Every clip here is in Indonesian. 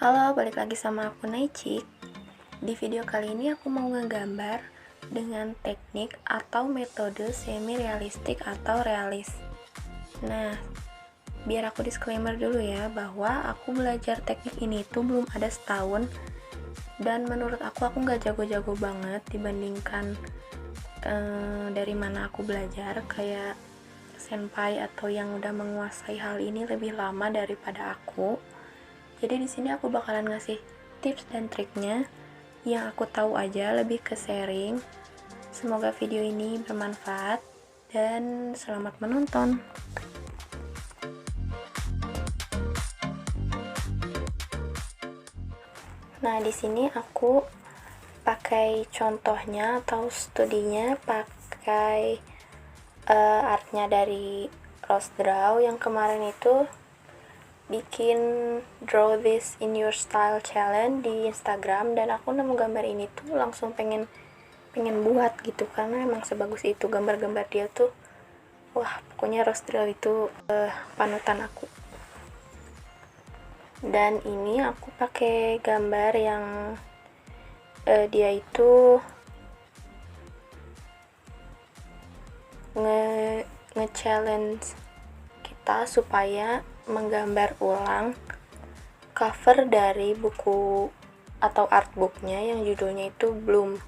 Halo, balik lagi sama aku Naicik. Di video kali ini aku mau ngegambar dengan teknik atau metode semi-realistik atau realis. Nah, biar aku disclaimer dulu ya, bahwa aku belajar teknik ini tuh belum ada setahun, dan menurut aku nggak jago-jago banget dibandingkan dari mana aku belajar, kayak senpai atau yang udah menguasai hal ini lebih lama daripada aku. Jadi di sini aku bakalan ngasih tips dan triknya yang aku tahu aja, lebih ke sharing. Semoga video ini bermanfaat dan selamat menonton. Nah, di sini aku pakai contohnya atau studinya pakai artnya dari Rose Draw yang kemarin itu bikin draw this in your style challenge di Instagram, dan aku nemu gambar ini tuh langsung pengen buat gitu, karena emang sebagus itu gambar-gambar dia tuh. Wah, pokoknya Rose Draw itu panutan aku. Dan ini aku pakai gambar yang dia itu nge-challenge kita supaya menggambar ulang cover dari buku atau artbooknya yang judulnya itu Bloom.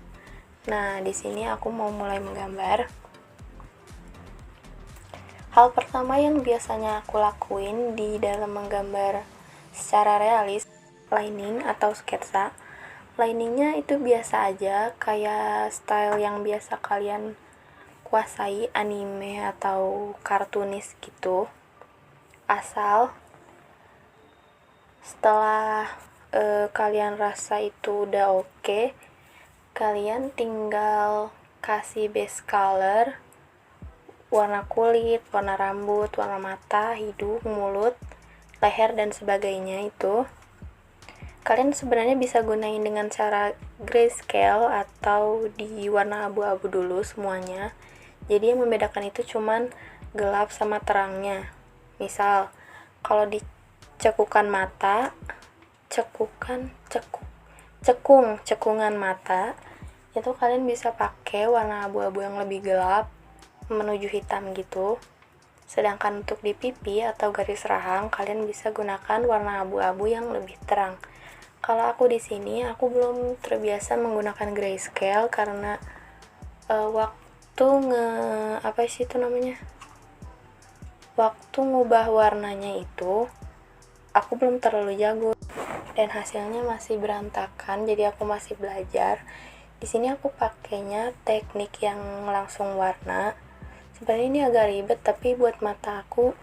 Nah, di sini aku mau mulai menggambar. Hal pertama yang biasanya aku lakuin di dalam menggambar secara realis, lining atau sketsa. Liningnya itu biasa aja, kayak style yang biasa kalian kuasai, anime atau kartunis gitu. Asal setelah kalian rasa itu udah oke, kalian tinggal kasih base color, warna kulit, warna rambut, warna mata, hidung, mulut, leher, dan sebagainya. Itu kalian sebenarnya bisa gunain dengan cara grayscale atau di warna abu-abu dulu semuanya. Jadi yang membedakan itu cuman gelap sama terangnya. Misal kalau di cekungan mata, cekungan mata itu kalian bisa pakai warna abu-abu yang lebih gelap menuju hitam gitu. Sedangkan untuk di pipi atau garis rahang kalian bisa gunakan warna abu-abu yang lebih terang. Kalau aku di sini aku belum terbiasa menggunakan grayscale karena waktu waktu ngubah warnanya itu aku belum terlalu jago dan hasilnya masih berantakan, jadi aku masih belajar. Di sini aku pakainya teknik yang langsung warna. Sebenarnya ini agak ribet, tapi buat mata aku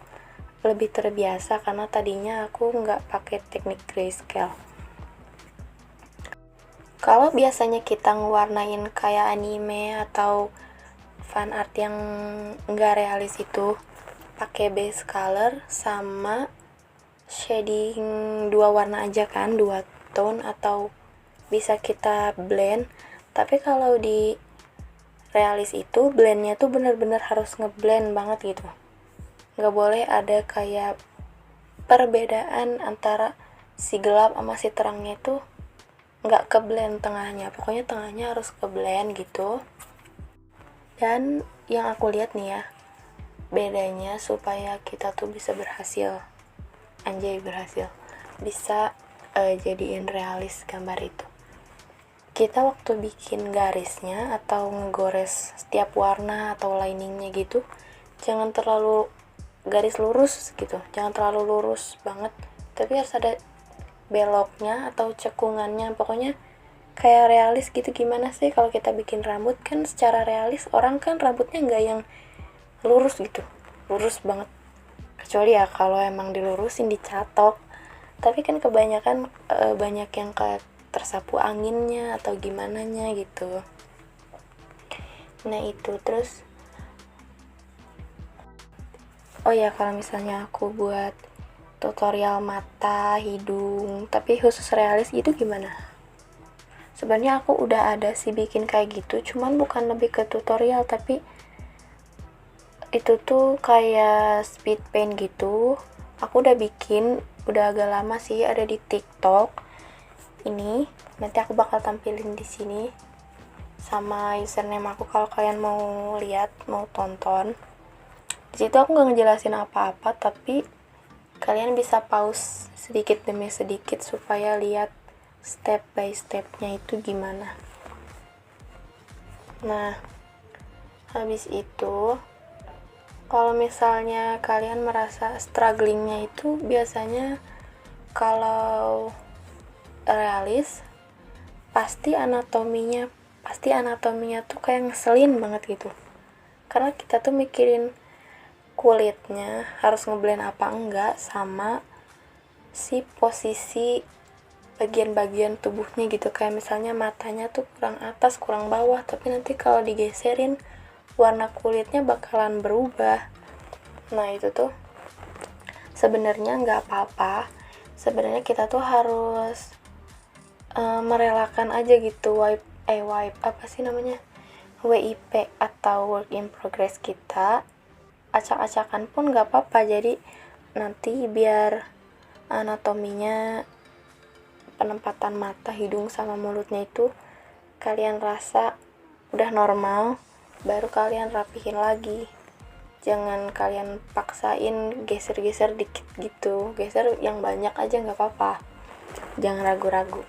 lebih terbiasa karena tadinya aku nggak pakai teknik grayscale. Kalau biasanya kita ngewarnain kayak anime atau fan art yang nggak realis itu pakai base color sama shading dua warna aja kan, dua tone, atau bisa kita blend. Tapi kalau di realis itu blendnya tuh bener-bener harus ngeblend banget gitu, nggak boleh ada kayak perbedaan antara si gelap sama si terangnya itu nggak keblend tengahnya, pokoknya tengahnya harus keblend gitu. Dan yang aku lihat nih ya, bedanya supaya kita tuh bisa berhasil, bisa jadiin realis gambar itu. Kita waktu bikin garisnya atau ngegores setiap warna atau liningnya gitu, jangan terlalu garis lurus gitu, jangan terlalu lurus banget, tapi harus ada beloknya atau cekungannya, pokoknya kayak realis gitu. Gimana sih kalau kita bikin rambut kan secara realis, orang kan rambutnya nggak yang lurus gitu, lurus banget, kecuali ya kalau emang dilurusin dicatok, tapi kan kebanyakan banyak yang kayak tersapu anginnya atau gimana nya gitu. Nah itu, terus oh ya, kalau misalnya aku buat tutorial mata, hidung, tapi khusus realis gitu gimana? Sebenarnya aku udah ada sih bikin kayak gitu, cuman bukan lebih ke tutorial, tapi itu tuh kayak speed paint gitu. Aku udah bikin udah agak lama sih ada di TikTok. Ini nanti aku bakal tampilin di sini sama username aku kalau kalian mau lihat, mau tonton. Di situ aku nggak ngejelasin apa-apa, tapi kalian bisa pause sedikit demi sedikit supaya lihat step by stepnya itu gimana. Nah, habis itu kalau misalnya kalian merasa strugglingnya itu biasanya kalau realis pasti anatominya tuh kayak ngeselin banget gitu, karena kita tuh mikirin kulitnya harus ngeblend apa enggak sama si posisi bagian-bagian tubuhnya gitu, kayak misalnya matanya tuh kurang atas kurang bawah, tapi nanti kalau digeserin warna kulitnya bakalan berubah. Nah itu tuh sebenarnya nggak apa-apa, sebenarnya kita tuh harus merelakan aja gitu wipe apa sih namanya, WIP atau work in progress kita, acak-acakan pun nggak apa-apa. Jadi nanti biar anatominya, penempatan mata, hidung sama mulutnya itu kalian rasa udah normal, baru kalian rapihin lagi. Jangan kalian paksain geser-geser dikit gitu, geser yang banyak aja nggak apa-apa, jangan ragu-ragu.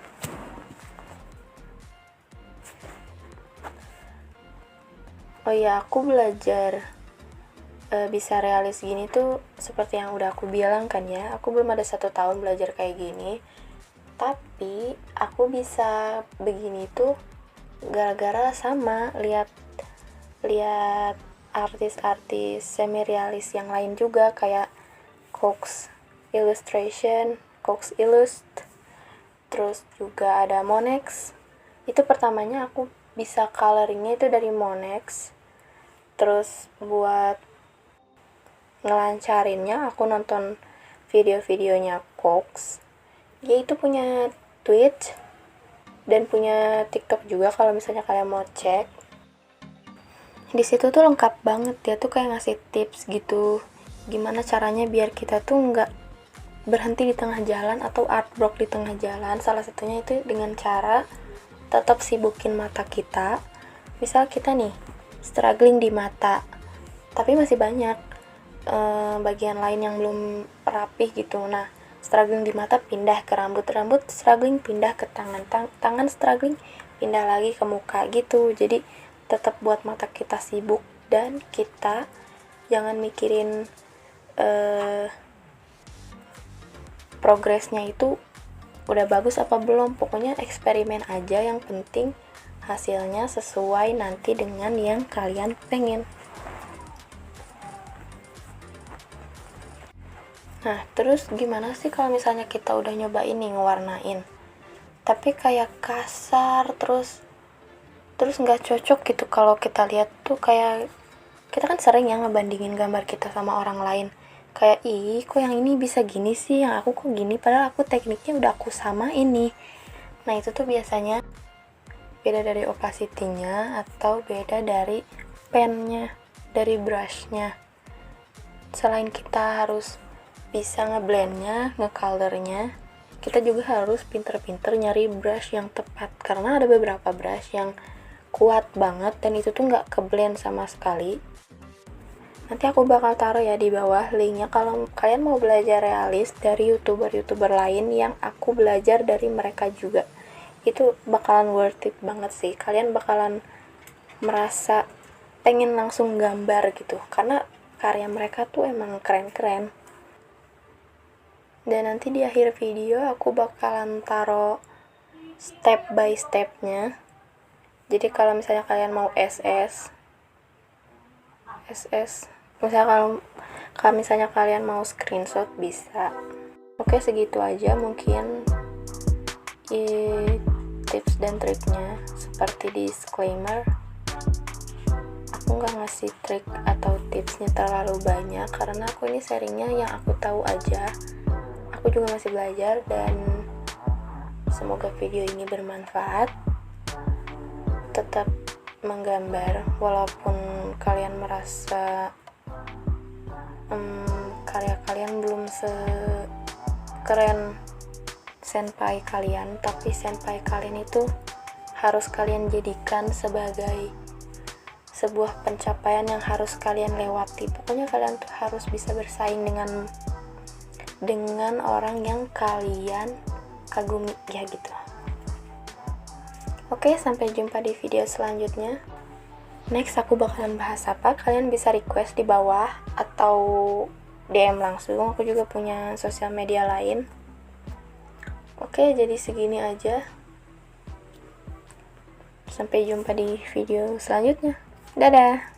Oh iya, aku belajar bisa realis gini tuh seperti yang udah aku bilang kan ya, aku belum ada 1 tahun belajar kayak gini, tapi aku bisa begini tuh gara-gara sama lihat artis-artis semi realis yang lain juga, kayak Cox Illustration, Cox Illust, terus juga ada Monex. Itu pertamanya aku bisa coloringnya itu dari Monex. Terus buat ngelancarinnya aku nonton video-videonya Cox. Dia itu punya Twitch dan punya TikTok juga kalau misalnya kalian mau cek. Di situ tuh lengkap banget, dia tuh kayak ngasih tips gitu, gimana caranya biar kita tuh nggak berhenti di tengah jalan atau art block di tengah jalan. Salah satunya itu dengan cara tetap sibukin mata kita. Misal kita nih struggling di mata, tapi masih banyak bagian lain yang belum rapih gitu. Nah, struggling di mata pindah ke rambut struggling pindah ke tangan struggling pindah lagi ke muka gitu. Jadi tetap buat mata kita sibuk dan kita jangan mikirin progresnya itu udah bagus apa belum, pokoknya eksperimen aja, yang penting hasilnya sesuai nanti dengan yang kalian pengen. Nah terus gimana sih kalau misalnya kita udah nyobain nih ngewarnain tapi kayak kasar, terus nggak cocok gitu. Kalau kita lihat tuh kayak kita kan sering ya ngebandingin gambar kita sama orang lain, kayak ih kok yang ini bisa gini sih, yang aku kok gini, padahal aku tekniknya udah aku samain nih. Nah itu tuh biasanya beda dari opacity-nya atau beda dari pennya, dari brushnya. Selain kita harus bisa ngeblendnya, ngecolornya, kita juga harus pinter-pinter nyari brush yang tepat, karena ada beberapa brush yang kuat banget dan itu tuh nggak keblend sama sekali. Nanti aku bakal taruh ya di bawah linknya kalau kalian mau belajar realis dari youtuber lain yang aku belajar dari mereka juga. Itu bakalan worth it banget sih, kalian bakalan merasa pengen langsung gambar gitu, karena karya mereka tuh emang keren-keren. Dan nanti di akhir video aku bakalan taruh step by stepnya. Jadi kalau misalnya kalian mau SS, misalnya kalau misalnya kalian mau screenshot bisa. Oke, segitu aja mungkin tips dan triknya. Seperti disclaimer, aku nggak ngasih trik atau tipsnya terlalu banyak karena aku ini sharingnya yang aku tahu aja. Aku juga masih belajar dan semoga video ini bermanfaat. Tetap menggambar walaupun kalian merasa karya kalian belum sekeren senpai kalian, tapi senpai kalian itu harus kalian jadikan sebagai sebuah pencapaian yang harus kalian lewati. Pokoknya kalian tuh harus bisa bersaing dengan orang yang kalian kagumi ya gitu. Oke, sampai jumpa di video selanjutnya. Next aku bakalan bahas apa, kalian bisa request di bawah atau DM langsung. Aku juga punya sosial media lain. Oke, jadi segini aja. Sampai jumpa di video selanjutnya. Dadah.